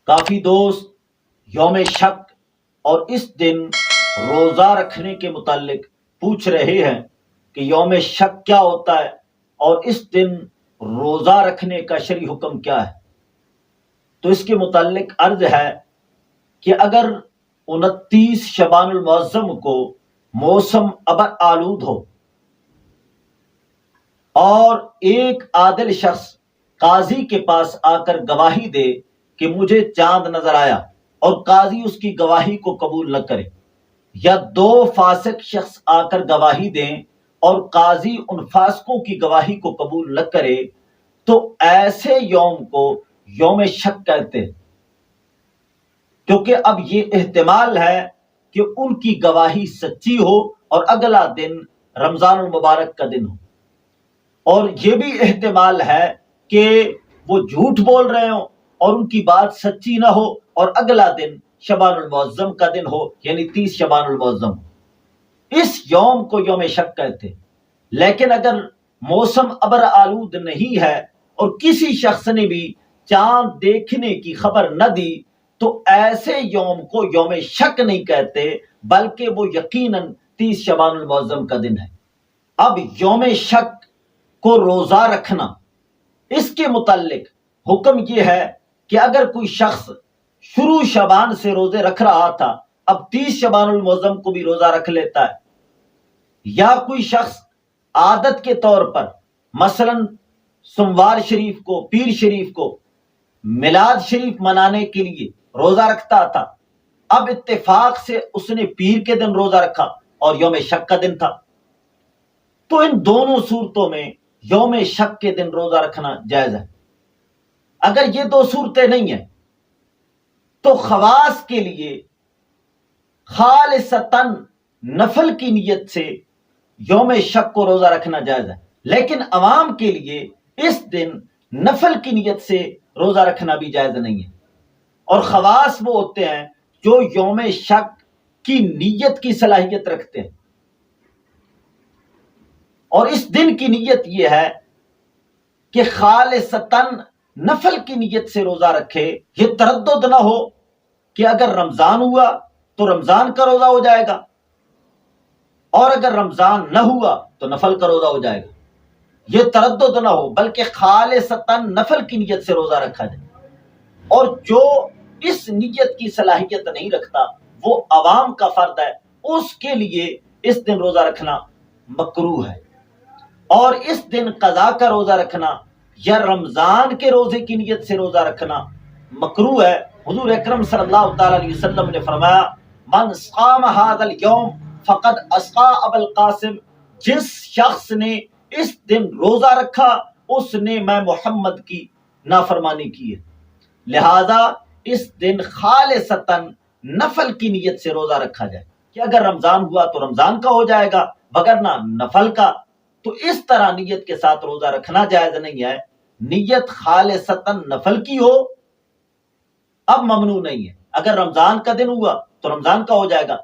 کافی دوست یوم شک اور اس دن روزہ رکھنے کے متعلق پوچھ رہے ہیں کہ یوم شک کیا ہوتا ہے اور اس دن روزہ رکھنے کا شرعی حکم کیا ہے۔ تو اس کے متعلق عرض ہے کہ اگر 29 شعبان المعظم کو موسم ابر آلود ہو اور ایک عادل شخص قاضی کے پاس آ کر گواہی دے کہ مجھے چاند نظر آیا اور قاضی اس کی گواہی کو قبول نہ کرے، یا 2 فاسق شخص آ کر گواہی دیں اور قاضی ان فاسقوں کی گواہی کو قبول نہ کرے، تو ایسے یوم کو یوم شک کہتے ہیں، کیونکہ اب یہ احتمال ہے کہ ان کی گواہی سچی ہو اور اگلا دن رمضان المبارک کا دن ہو، اور یہ بھی احتمال ہے کہ وہ جھوٹ بول رہے ہوں اور ان کی بات سچی نہ ہو اور اگلا دن شعبان المعظم کا دن ہو، یعنی 30 شعبان المعظم ہو۔ اس یوم کو یوم شک کہتے ہیں۔ لیکن اگر موسم ابر آلود نہیں ہے اور کسی شخص نے بھی چاند دیکھنے کی خبر نہ دی تو ایسے یوم کو یوم شک نہیں کہتے، بلکہ وہ یقیناً 30 شعبان المعظم کا دن ہے۔ اب یوم شک کو روزہ رکھنا، اس کے متعلق حکم یہ ہے کہ اگر کوئی شخص شروع شعبان سے روزے رکھ رہا تھا، اب 30 شعبان المعظم کو بھی روزہ رکھ لیتا ہے، یا کوئی شخص عادت کے طور پر مثلا سوموار شریف کو، پیر شریف کو، میلاد شریف منانے کے لیے روزہ رکھتا تھا، اب اتفاق سے اس نے پیر کے دن روزہ رکھا اور یوم شک کا دن تھا، تو ان دونوں صورتوں میں یوم شک کے دن روزہ رکھنا جائز ہے۔ اگر یہ 2 صورتیں نہیں ہیں تو خواص کے لیے خالصتاً نفل کی نیت سے یوم شک کو روزہ رکھنا جائز ہے، لیکن عوام کے لیے اس دن نفل کی نیت سے روزہ رکھنا بھی جائز نہیں ہے۔ اور خواص وہ ہوتے ہیں جو یوم شک کی نیت کی صلاحیت رکھتے ہیں، اور اس دن کی نیت یہ ہے کہ خالصتاً نفل کی نیت سے روزہ رکھے، یہ تردد نہ ہو کہ اگر رمضان ہوا تو رمضان کا روزہ ہو جائے گا، اور اگر رمضان نہ ہوا تو نفل کا روزہ ہو جائے گا، یہ تردد نہ ہو، بلکہ خالصتاً نفل کی نیت سے روزہ رکھا جائے۔ اور جو اس نیت کی صلاحیت نہیں رکھتا وہ عوام کا فرد ہے، اس کے لیے اس دن روزہ رکھنا مکروہ ہے، اور اس دن قضا کا روزہ رکھنا یا رمضان کے روزے کی نیت سے روزہ رکھنا مکروہ ہے۔ حضور اکرم صلی اللہ تعالی علیہ وسلم نے فرمایا، من صام هذا اليوم فقد اسقى ابا القاسم، جس شخص نے اس دن روزہ رکھا اس نے میں محمد کی نافرمانی کی ہے۔ لہذا اس دن خالصتاً نفل کی نیت سے روزہ رکھا جائے کہ اگر رمضان ہوا تو رمضان کا ہو جائے گا، وگرنہ نفل کا۔ تو اس طرح نیت کے ساتھ روزہ رکھنا جائز نہیں ہے۔ نیت خالصتاً نفل کی ہو اب ممنوع نہیں ہے، اگر رمضان کا دن ہوا تو رمضان کا ہو جائے گا۔